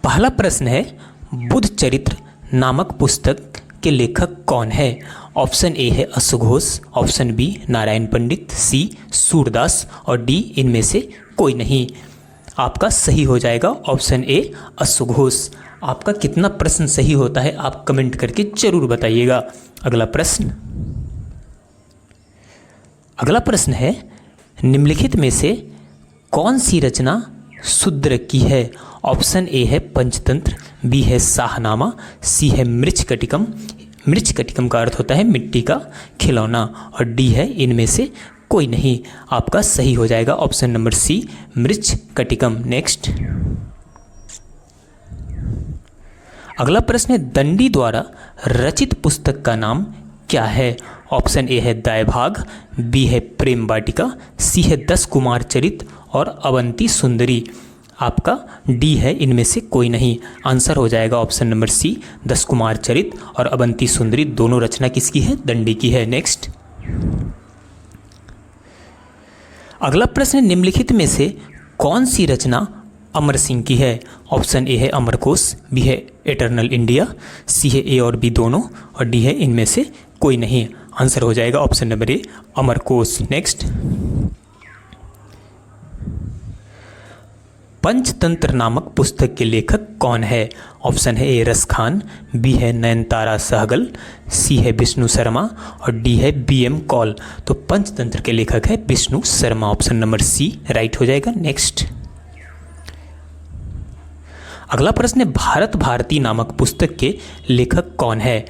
पहला प्रश्न है, बुद्ध चरित्र नामक पुस्तक के लेखक कौन है? ऑप्शन ए है अश्वघोष, ऑप्शन बी नारायण पंडित, सी सूरदास और डी इनमें से कोई नहीं। आपका सही हो जाएगा ऑप्शन ए अश्वघोष। आपका कितना प्रश्न सही होता है आप कमेंट करके जरूर बताइएगा। अगला प्रश्न है, निम्नलिखित में से कौन सी रचना शूद्र की है? ऑप्शन ए है पंचतंत्र, बी है शाहनामा, सी है मृच्छकटिकम, मृच्छकटिकम का अर्थ होता है मिट्टी का खिलौना, और डी है इनमें से कोई नहीं। आपका सही हो जाएगा option number C Mricchakatikam. Next, अगला प्रश्न है, दंडी द्वारा रचित पुस्तक का नाम क्या है? ऑप्शन ए है दायभाग, बी है प्रेम वाटिका, सी है 10 कुमार चरित और अवंती सुंदरी। आपका डी है इनमें से कोई नहीं। आंसर हो जाएगा ऑप्शन नंबर सी 10 कुमार चरित और अवंती सुंदरी, दोनों रचना किसकी है? दंडी की है। नेक्स्ट, अगला प्रश्न, निम्नलिखित में से कौन सी रचना अमर सिंह की है? ऑप्शन ए है अमरकोश, बी है इटर्नल इंडिया, सी है ए और बी दोनों, और डी है इनमें से कोई नहीं। आंसर हो जाएगा option number A Amarkosh. Next, Panchatantra नामक पुस्तक के लेखक कौन है? ऑप्शन है ए रस खान, बी है नयनतारा सहगल, सी है विष्णु शर्मा और डी है BM कौल। तो पंचतंत्र के लेखक है Vishnu Sharma. Option number C right हो जाएगा। नेक्स्ट, अगला प्रश्न है, भारत भारती नामक पुस्तक के लेखक कौन है?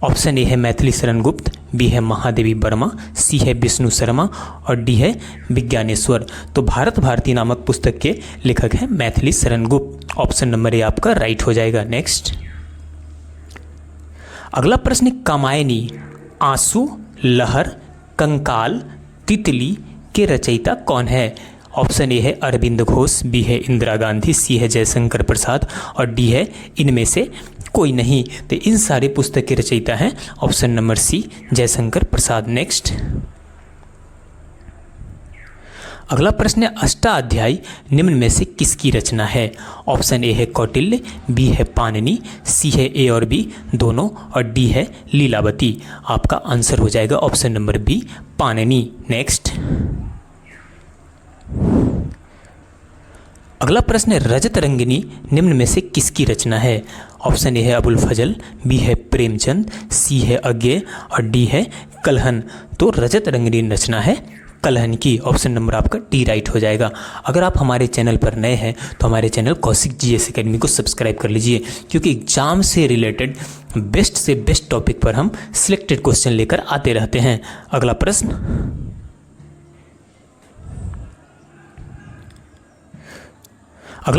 ऑप्शन ए है मैथिली शरण गुप्त, बी है महादेवी वर्मा, सी है विष्णु शर्मा और डी है विज्ञानेश्वर। तो भारत भारती नामक पुस्तक के लेखक है मैथिली शरण गुप्त। ऑप्शन नंबर ए आपका राइट हो जाएगा। नेक्स्ट, अगला प्रश्न, कामायनी, आंसू, लहर, कंकाल, तितली के रचयिता कौन है? ऑप्शन ए है अरविंद घोष, बी है इंदिरा गांधी, सी है जयशंकर प्रसाद और डी है इनमें से कोई नहीं। तो इन सारे पुस्तक के रचयिता हैं ऑप्शन नंबर सी जयशंकर प्रसाद। नेक्स्ट, अगला प्रश्न है, अष्टाध्यायी निम्न में से किसकी रचना है? ऑप्शन ए है कौटिल्य, बी है पाणिनि, सी है ए और बी दोनों और डी है लीलावती। आपका आंसर हो जाएगा option number B Panini. Next, अगला प्रश्न है, रजत रंगिनी निम्न में से किसकी रचना है? ऑप्शन ए है अबुल फजल, बी है प्रेमचंद, सी है अज्ञेय और डी है कल्हन। तो रजत रंगिनी रचना है कल्हन की। ऑप्शन नंबर आपका डी राइट हो जाएगा। अगर आप हमारे चैनल पर नए हैं तो हमारे चैनल कौशिक GS अकेडमी को सब्सक्राइब कर लीजिए, क्योंकि एग्जाम से रिलेटेड बेस्ट से बेस्ट टॉपिक पर हम सिलेक्टेड क्वेश्चन लेकर आते रहते हैं। अगला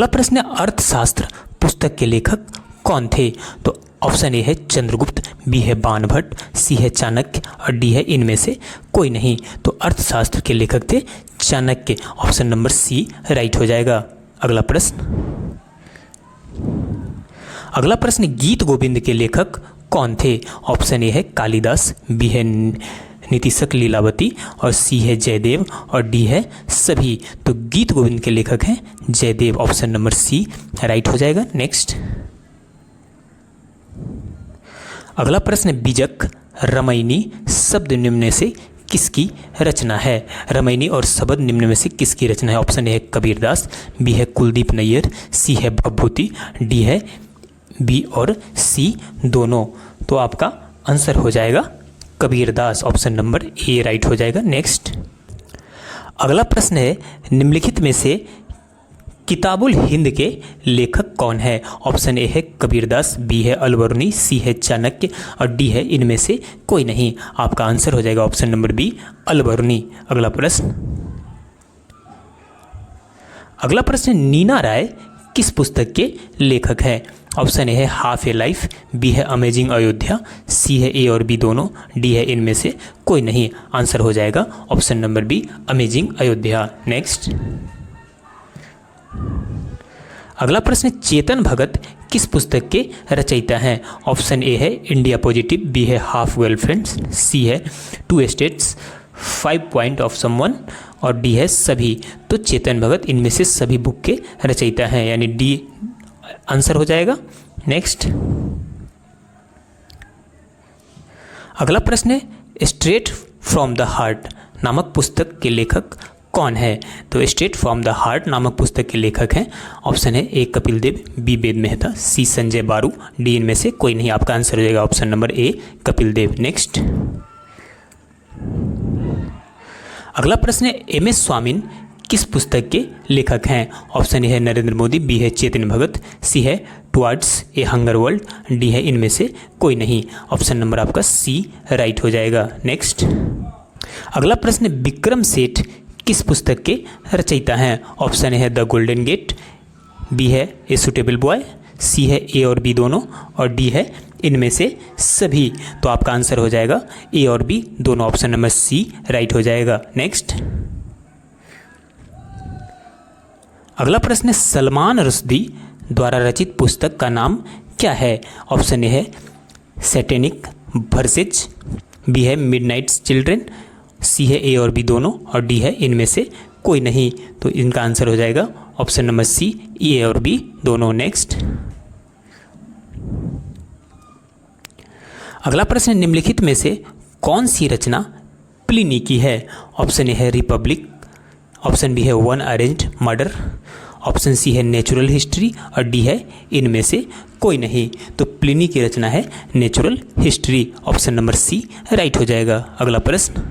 प्रश्न है, अर्थशास्त्र पुस्तक के लेखक कौन थे? तो ऑप्शन ए है चंद्रगुप्त, बी है बाणभट्ट, सी है चाणक्य और डी है इनमें से कोई नहीं। तो अर्थशास्त्र के लेखक थे Chanakya. Option number C right हो जाएगा। अगला प्रश्न, गीत गोविंद के लेखक कौन थे? ऑप्शन ए है कालिदास, बी है नीतिशक लीलावती और सी है जयदेव और डी है सभी। तो गीत गोविंद के लेखक हैं Jayadev. Option number C right हो जाएगा। नेक्स्ट, अगला प्रश्न, बीजक रमैनी शब्द निम्न में से किसकी रचना है? रमैनी और शब्द निम्न में से किसकी रचना है? ऑप्शन ए है कबीरदास, बी है कुलदीप नैयर, सी है भवभूति, डी है बी और सी दोनों। तो आपका आंसर हो जाएगा Kabirdas. Option number A right हो जाएगा। नेक्स्ट, अगला प्रश्न है, निम्नलिखित में से किताबुल हिंद के लेखक कौन है? ऑप्शन ए है कबीरदास, बी है अलबरूनी, सी है चाणक्य और डी है इनमें से कोई नहीं। आपका आंसर हो जाएगा ऑप्शन नंबर बी अलबरूनी। अगला प्रश्न, नीना राय किस पुस्तक के लेखक हैं? ऑप्शन ए है हाफ ए लाइफ, बी है अमेजिंग अयोध्या, सी है ए और बी दोनों, डी है इनमें से कोई नहीं। आंसर हो जाएगा option number be amazing Ayodhya. Next, अगला प्रश्न, चेतन भगत किस पुस्तक के रचयिता हैं? ऑप्शन ए है इंडिया पॉजिटिव, बी है हाफ गर्लफ्रेंड्स, सी है 2 स्टेट्स 5 पॉइंट ऑफ समवन और डी है सभी। तो चेतन भगत इनमें से सभी बुक के रचयिता हैं, यानी डी आंसर हो जाएगा। नेक्स्ट, अगला प्रश्न है स्ट्रेट फ्रॉम द हार्ट नामक पुस्तक के लेखक कौन है? तो स्ट्रेट फ्रॉम द हार्ट नामक पुस्तक के लेखक हैं, ऑप्शन है ए कपिल देव, बी वेद मेहता, सी संजय बारू, डी इनमें से कोई नहीं। आपका आंसर हो जाएगा option number A Kapil Dev. Next, अगला प्रश्न है एम एस स्वामीन किस पुस्तक के लेखक हैं? ऑप्शन ए है नरेंद्र मोदी, बी है चेतन भगत, सी है towards a hunger world, D है इनमें से कोई नहीं। ऑप्शन नंबर आपका सी राइट हो जाएगा। नेक्स्ट, अगला प्रश्न है विक्रम सेठ किस पुस्तक के रचयिता हैं? ऑप्शन ए है द गोल्डन गेट, बी है ए सुटेबल बॉय, सी है ए और बी दोनों, और डी है इनमें से सभी। तो आपका आंसर हो जाएगा ए और बी दोनों, ऑप्शन नंबर सी राइट हो जाएगा। नेक्स्ट, अगला प्रश्न है सलमान रुश्दी द्वारा रचित पुस्तक का नाम क्या है? ऑप्शन ए है सैटेनिक वर्सेज, बी है मिडनाइट चिल्ड्रन, सी है ए और बी दोनों, और डी है इनमें से कोई नहीं। तो इनका आंसर हो जाएगा ऑप्शन नंबर सी ए और बी दोनों। नेक्स्ट, अगला प्रश्न निम्नलिखित में से कौन सी रचना प्लिनी की है? ऑप्शन ए है रिपब्लिक, ऑप्शन बी है one arranged murder, option C है नेचुरल हिस्ट्री, और डी है इनमें से कोई नहीं। तो प्लिनी की रचना है natural history, option number C right हो जाएगा। अगला प्रश्न,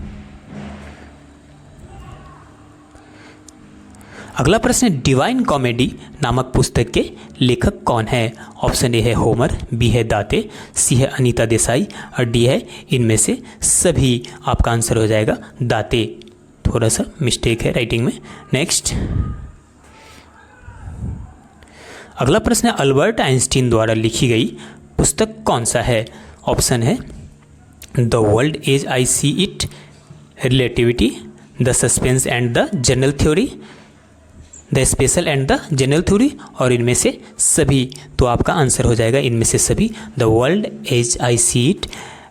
अगला प्रश्न डिवाइन कॉमेडी नामक पुस्तक के लेखक कौन है? ऑप्शन ए है होमर, बी है दाते, सी है अनीता देसाई, और डी है इनमें से सभी। आपका आंसर हो जाएगा दाते, थोड़ा सा मिस्टेक है राइटिंग में। नेक्स्ट, अगला प्रश्न है अल्बर्ट आइंस्टीन द्वारा लिखी गई पुस्तक कौन सा है? ऑप्शन है the world as I see it, relativity, the suspense and the general theory, the special and the general theory, और इनमें से सभी। तो आपका आंसर हो जाएगा इनमें से सभी, the world as I see it,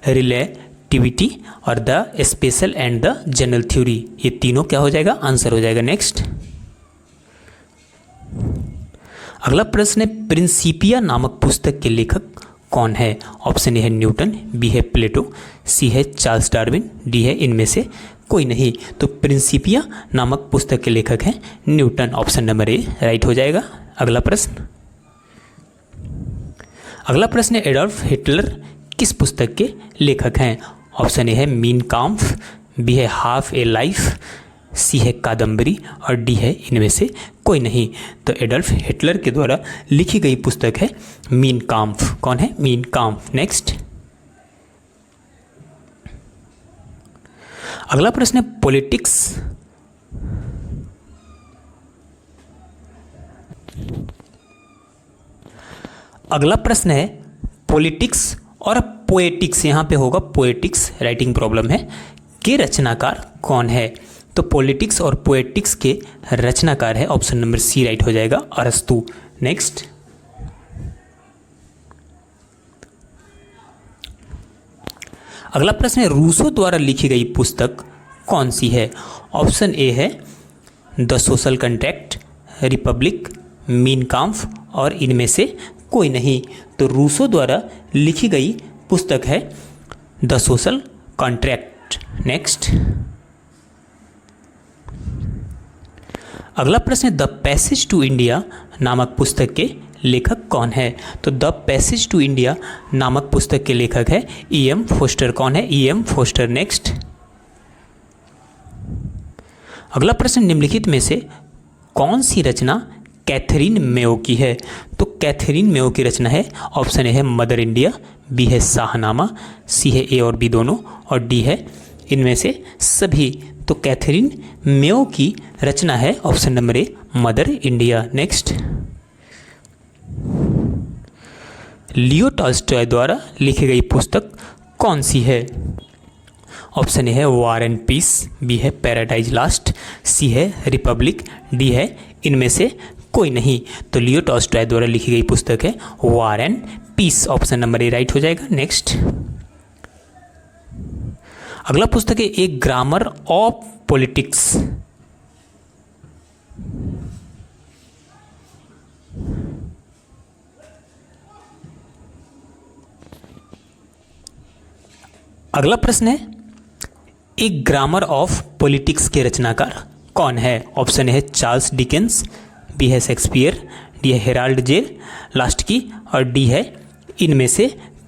relativity और the special and the general theory. ये तीनों क्या हो जाएगा? आंसर हो जाएगा। नेक्स्ट, अगला प्रश्न है प्रिंसिपिया नामक पुस्तक के लेखक कौन है? ऑप्शन ए है न्यूटन, बी है प्लेटो, सी है चार्ल्स डार्विन, डी है इनमें से कोई नहीं। तो प्रिंसिपिया नामक पुस्तक के लेखक हैं Newton, option number A right हो जाएगा। अगला प्रश्न, अगला प्रश्न है एडोल्फ हिटलर किस पुस्तक के लेखक हैं? ऑप्शन ए है मीन काम्फ, बी है हाफ ए लाइफ, सी है कादम्बरी, और डी है इनमें से कोई नहीं। तो एडोल्फ हिटलर के द्वारा लिखी गई पुस्तक है मीन काम्फ। कौन है? मीन काम्फ। नेक्स्ट, अगला प्रश्न है पॉलिटिक्स अगला प्रश्न है पॉलिटिक्स और पोएटिक्स, यहाँ पे होगा पोएटिक्स, राइटिंग प्रॉब्लम है, के रचनाकार कौन है? तो पॉलिटिक्स और पोएटिक्स के रचनाकार है ऑप्शन नंबर सी राइट हो जाएगा, अरस्तु। नेक्स्ट, अगला प्रश्न है रूसो द्वारा लिखी गई पुस्तक कौन सी है? ऑप्शन ए है the social contract, republic, Mein Kampf, और इनमें से कोई नहीं। तो रूसो द्वारा लिखी गई पुस्तक है द सोशल कॉन्ट्रैक्ट। नेक्स्ट, अगला प्रश्न है द पैसेज टू इंडिया नामक पुस्तक के लेखक कौन है? तो द पैसेज टू इंडिया नामक पुस्तक के लेखक है ई.एम. फोस्टर। कौन है? ई.एम. फोस्टर। नेक्स्ट, अगला प्रश्न निम्नलिखित में से कौन सी रचना कैथरीन मेयो की है? तो कैथरीन मेयो की रचना है ऑप्शन ए है मदर इंडिया, बी है शाहनामा, सी है ए और बी दोनों, और डी है इनमें से सभी। तो कैथरीन मेयो की रचना है option number a mother India. Next, Leo Tolstoy द्वारा लिखी गई पुस्तक कौन सी है? ऑप्शन ए है वॉर एंड पीस, बी है पैराडाइज लास्ट, सी है रिपब्लिक, डी है इनमें से कोई नहीं। तो लियो टॉल्स्टॉय द्वारा लिखी गई पुस्तक है war and peace, option number A right हो जाएगा। नेक्स्ट, अगला पुस्तक है ए ग्रामर ऑफ पॉलिटिक्स। अगला प्रश्न है, एक ग्रामर ऑफ पॉलिटिक्स के रचनाकार कौन है? ऑप्शन है चार्ल्स डिकेंस, बी है शेक्सपियर, डी है हेराल्ड जे लास्ट की, और डी है इनमें से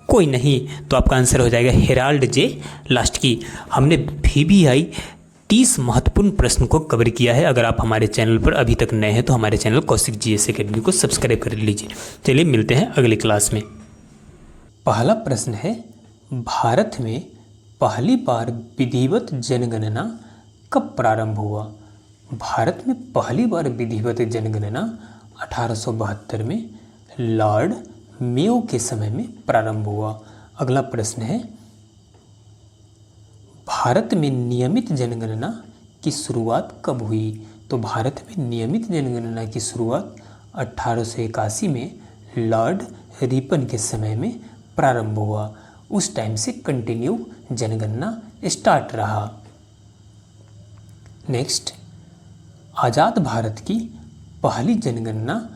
कोई नहीं। तो आपका आंसर हो जाएगा हेराल्ड जे लास्ट की। हमने VBI 30 महत्वपूर्ण प्रश्न को कवर किया है। अगर आप हमारे चैनल पर अभी तक नए हैं तो हमारे चैनल कौशिक GS अकेडमी को सब्सक्राइब कर लीजिए। चलिए मिलते हैं अगले क्लास में। पहला प्रश्न है, भारत में पहली बार विधिवत जनगणना कब प्रारंभ हुआ? भारत में पहली बार विधिवत जनगणना 1872 में लॉर्ड मेयो के समय में प्रारंभ हुआ। अगला प्रश्न है, भारत में नियमित जनगणना की शुरुआत कब हुई? तो भारत में नियमित जनगणना की शुरुआत 1881 में लॉर्ड रिपन के समय में प्रारंभ हुआ। उस टाइम से कंटिन्यू जनगणना स्टार्ट रहा। नेक्स्ट, आज़ाद भारत की पहली जनगणना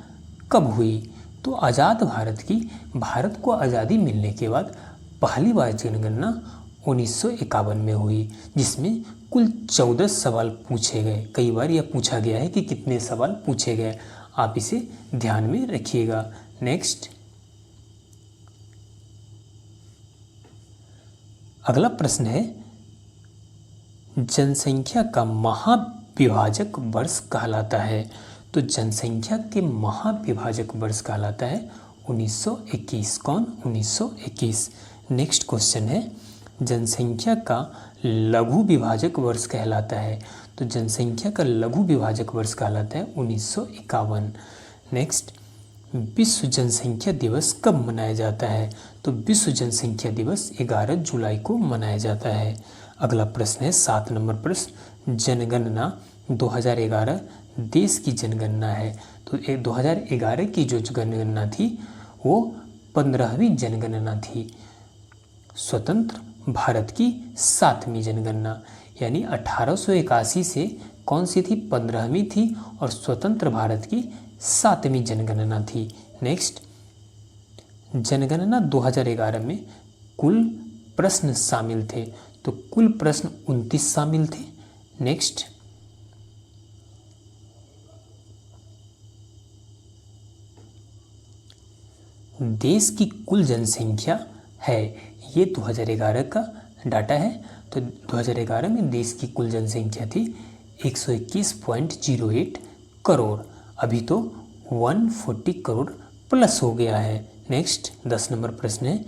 कब हुई? तो आज़ाद भारत को आज़ादी मिलने के बाद पहली बार जनगणना 1951 में हुई, जिसमें कुल 14 सवाल पूछे गए। कई बार यह पूछा गया है कि कितने सवाल पूछे गए, आप इसे ध्यान में रखिएगा। नेक्स्ट, अगला प्रश्न है, जनसंख्या का महाविभाजक वर्ष कहलाता है? तो जनसंख्या के महाविभाजक वर्ष कहलाता है 1921। कौन? 1921। नेक्स्ट क्वेश्चन है, जनसंख्या का लघु विभाजक वर्ष कहलाता है? तो जनसंख्या का लघु विभाजक वर्ष कहलाता है 1951। नेक्स्ट, विश्व जनसंख्या दिवस कब मनाया जाता है? तो विश्व जनसंख्या दिवस 11 जुलाई को मनाया जाता है। अगला प्रश्न है 7 नंबर प्रश्न, जनगणना 2011 देश की जनगणना है। तो 2011 की जो जनगणना थी वो 15वीं जनगणना थी। स्वतंत्र भारत की 7वीं जनगणना, यानी 1881 से कौन सी थी? 15वीं थी, और स्वतंत्र भारत की 7वीं जनगणना थी। नेक्स्ट, जनगणना 2011 में कुल प्रश्न शामिल थे? तो कुल प्रश्न 29 शामिल थे। नेक्स्ट, देश की कुल जनसंख्या है, ये 2011 का डाटा है। तो 2011 में देश की कुल जनसंख्या थी 121.08 करोड़। अभी तो 140 करोड़ प्लस हो गया है। नेक्स्ट 10 नंबर प्रश्न है,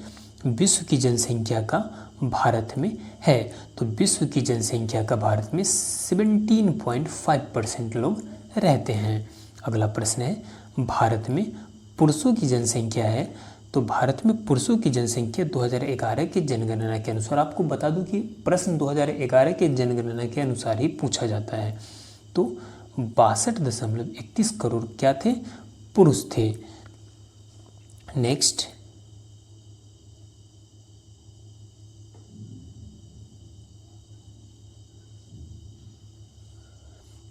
विश्व की जनसंख्या का भारत में है? तो विश्व की जनसंख्या का भारत में 17.5% लोग रहते हैं। अगला प्रश्न है, भारत में पुरुषों की जनसंख्या है? तो भारत में पुरुषों की जनसंख्या 2011 के जनगणना के अनुसार, आपको बता दूं कि प्रश्न 2011 के जनगणना के अनुसार ही पूछा जाता है। तो 62.31 करोड़ क्या थे? पुरुष थे। नेक्स्ट,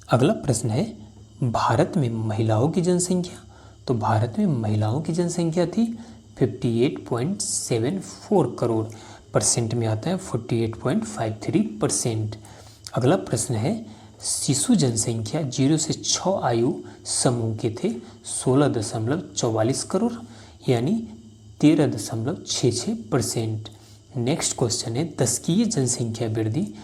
अगला प्रश्न है, भारत में महिलाओं की जनसंख्या? तो भारत में महिलाओं की जनसंख्या थी 58.74 करोड़। परसेंट में आता है 48.53%। अगला प्रश्न है, शिशु जनसंख्या 0 से 6 आयु समूह के थे 16.44 करोड़, यानी 13.66%। नेक्स्ट क्वेश्चन है, दशकीय जनसंख्या वृद्धि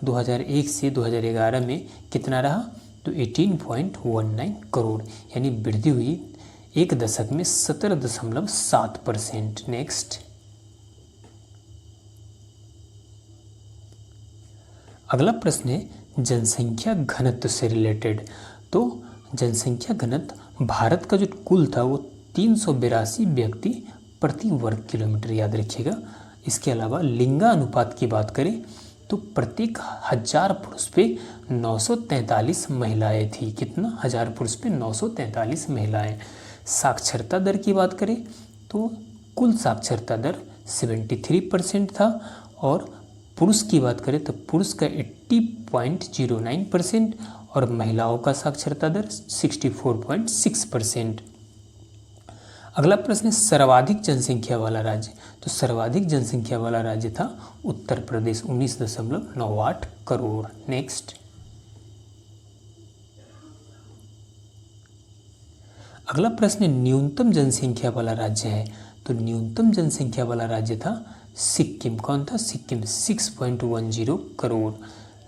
2001 से 2011 में कितना रहा? तो 18.19 करोड़, यानी वृद्धि हुई एक दशक में 17.7%। नेक्स्ट, अगला प्रश्न है, जनसंख्या घनत्व से रिलेटेड। तो जनसंख्या घनत्व भारत का जो कुल था वो 382 व्यक्ति प्रति वर्ग किलोमीटर, याद रखिएगा। इसके अलावा लिंगानुपात की बात करें तो प्रत्येक 1000 पुरुष पे 943 महिलाएं थी। कितना? 1000 पुरुष पे 943 महिलाएं। साक्षरता दर की बात करें तो कुल साक्षरता दर 73% था, और पुरुष की बात करें तो पुरुष का 80.09% और महिलाओं का साक्षरता दर 64.6%। अगला प्रश्न है सर्वाधिक जनसंख्या वाला राज्य। तो सर्वाधिक जनसंख्या वाला राज्य था उत्तर प्रदेश 19.98 करोड़। नेक्स्ट, अगला प्रश्न न्यूनतम जनसंख्या वाला राज्य है। तो न्यूनतम जनसंख्या वाला राज्य था सिक्किम। कौन था? सिक्किम 6.10 करोड़।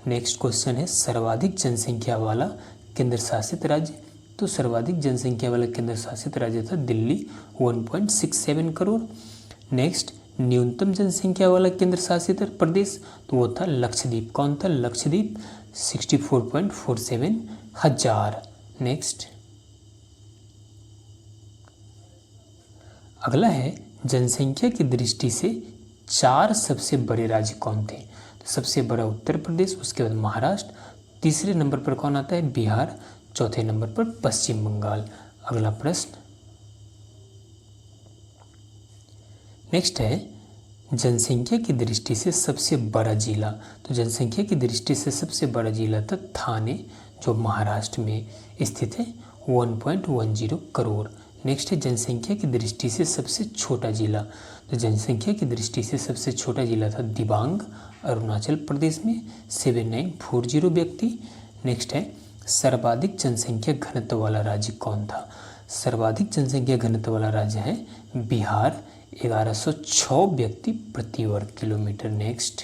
नेक्स्ट क्वेश्चन है सर्वाधिक जनसंख्या वाला केंद्र शासित राज्य। तो सर्वाधिक जनसंख्या वाला केंद्र शासित राज्य था दिल्ली 1.67 करोड़। नेक्स्ट, न्यूनतम जनसंख्या वाला केंद्र शासित प्रदेश तो वो था लक्षद्वीप। कौन था? लक्षद्वीप 64.47 हजार। नेक्स्ट, अगला है जनसंख्या की दृष्टि से 4 सबसे बड़े राज्य कौन थे? तो सबसे बड़ा उत्तर प्रदेश, उसके बाद महाराष्ट्र, तीसरे नंबर पर कौन आता है? बिहार, चौथे नंबर पर पश्चिम बंगाल। अगला प्रश्न नेक्स्ट है जनसंख्या की दृष्टि से सबसे बड़ा जिला। तो जनसंख्या की दृष्टि से सबसे बड़ा जिला था थाने, जो महाराष्ट्र में स्थित है, 1.10 करोड़। नेक्स्ट है जनसंख्या की दृष्टि से सबसे छोटा जिला। तो जनसंख्या की दृष्टि से सबसे छोटा जिला था दिबांग, अरुणाचल प्रदेश में 7940 व्यक्ति। नेक्स्ट है सर्वाधिक जनसंख्या घनत्व वाला राज्य कौन था? सर्वाधिक जनसंख्या घनत्व वाला राज्य है बिहार, 1106 व्यक्ति प्रति वर्ग किलोमीटर। नेक्स्ट,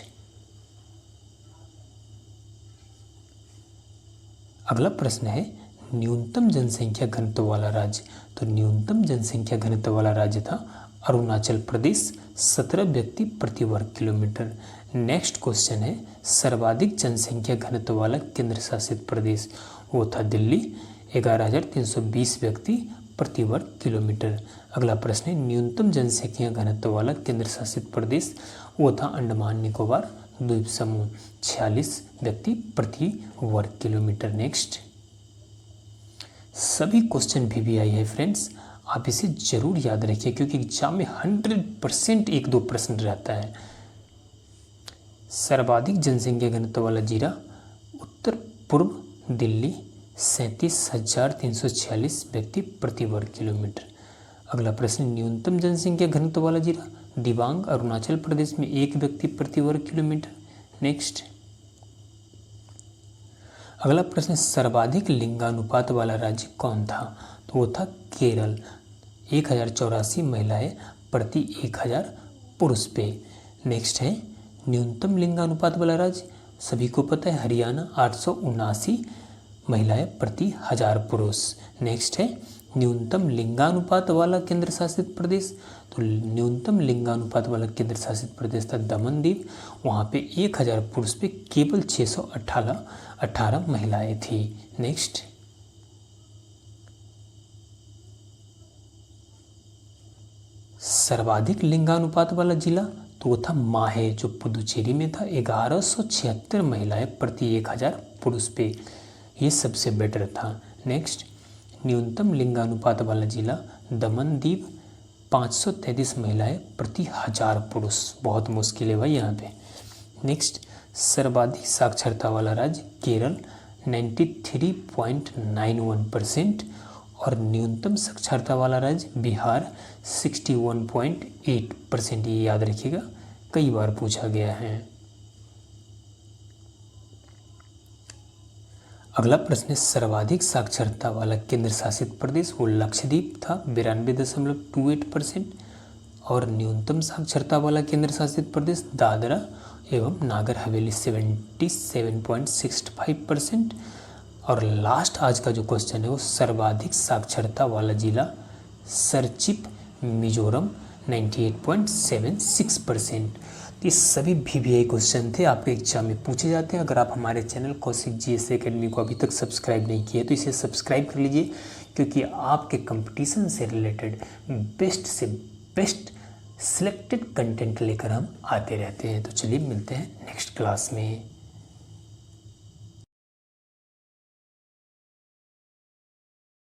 अगला प्रश्न है न्यूनतम जनसंख्या घनत्व वाला राज्य। तो न्यूनतम जनसंख्या घनत्व वाला राज्य था अरुणाचल प्रदेश, 17 व्यक्ति प्रति वर्ग किलोमीटर। नेक्स्ट क्वेश्चन है सर्वाधिक जनसंख्या घनत्व वाला केंद्र शासित प्रदेश। वो था दिल्ली, 11,320 व्यक्ति प्रति वर्ग किलोमीटर। अगला प्रश्न है न्यूनतम जनसंख्या घनत्व वाला केंद्र शासित प्रदेश। वो था अंडमान निकोबार द्वीप समूह, 46 व्यक्ति प्रति वर्ग किलोमीटर। नेक्स्ट, सभी क्वेश्चन VVI है फ्रेंड्स, आप इसे जरूर याद रखिए क्योंकि एग्जाम में 100% 1-2 प्रश्न रहता है। सर्वाधिक जनसंख्या घनत्व वाला जिला उत्तर पूर्व दिल्ली, 37,346 व्यक्ति प्रति वर्ग किलोमीटर। अगला प्रश्न न्यूनतम जनसंख्या घनत्व वाला जिला दिबांग, अरुणाचल प्रदेश में 1 व्यक्ति प्रति वर्ग किलोमीटर। नेक्स्ट, अगला प्रश्न सर्वाधिक लिंगानुपात वाला राज्य कौन था? तो वो था केरल, 1084 महिलाएं प्रति 1000 पुरुष पे। नेक्स्ट है न्यूनतम लिंगानुपात वाला राज्य, सभी को पता है हरियाणा, 879 महिलाएं प्रति 1000 पुरुष। नेक्स्ट है न्यूनतम लिंगानुपात वाला केंद्र शासित प्रदेश। तो न्यूनतम लिंगानुपात वाला केंद्र शासित प्रदेश था दमन-दीव, वहाँ पे 1000 पुरुष पे केवल 618 महिलाएं थी। नेक्स्ट, सर्वाधिक लिंगानुपात वाला जिला तो वो था माहे, जो पुदुचेरी में था, 1176 महिलाएं प्रति 1000 पुरुष पे, ये सबसे बेटर था। नेक्स्ट, न्यूनतम लिंगानुपात वाला जिला दमन-दीव, 533 महिलाएं प्रति 1000 पुरुष, बहुत मुश्किल है भाई यहाँ पे। नेक्स्ट, सर्वाधिक साक्षरता वाला राज्य केरल, 93.91%, और न्यूनतम साक्षरता वाला राज्य बिहार, 61.8%। ये याद रखिएगा, कई बार पूछा गया है। अगला प्रश्न है सर्वाधिक साक्षरता वाला केंद्र शासित प्रदेश, वो लक्षद्वीप था, 92.28%, और न्यूनतम साक्षरता वाला केंद्र शासित प्रदेश दादरा एवं नागर हवेली, 77.65%। और लास्ट आज का जो क्वेश्चन है वो सर्वाधिक साक्षरता वाला जिला सरचिप, मिजोरम, 98.76%। तो ये सभी VVI क्वेश्चन थे, आपके एग्जाम में पूछे जाते हैं। अगर आप हमारे चैनल कौशिक GS एकेडमी को अभी तक सब्सक्राइब नहीं किया तो इसे सब्सक्राइब कर लीजिए, क्योंकि आपके कंपटीशन से रिलेटेड बेस्ट से बेस्ट सिलेक्टेड कंटेंट लेकर हम आते रहते हैं। तो चलिए मिलते हैं नेक्स्ट क्लास में।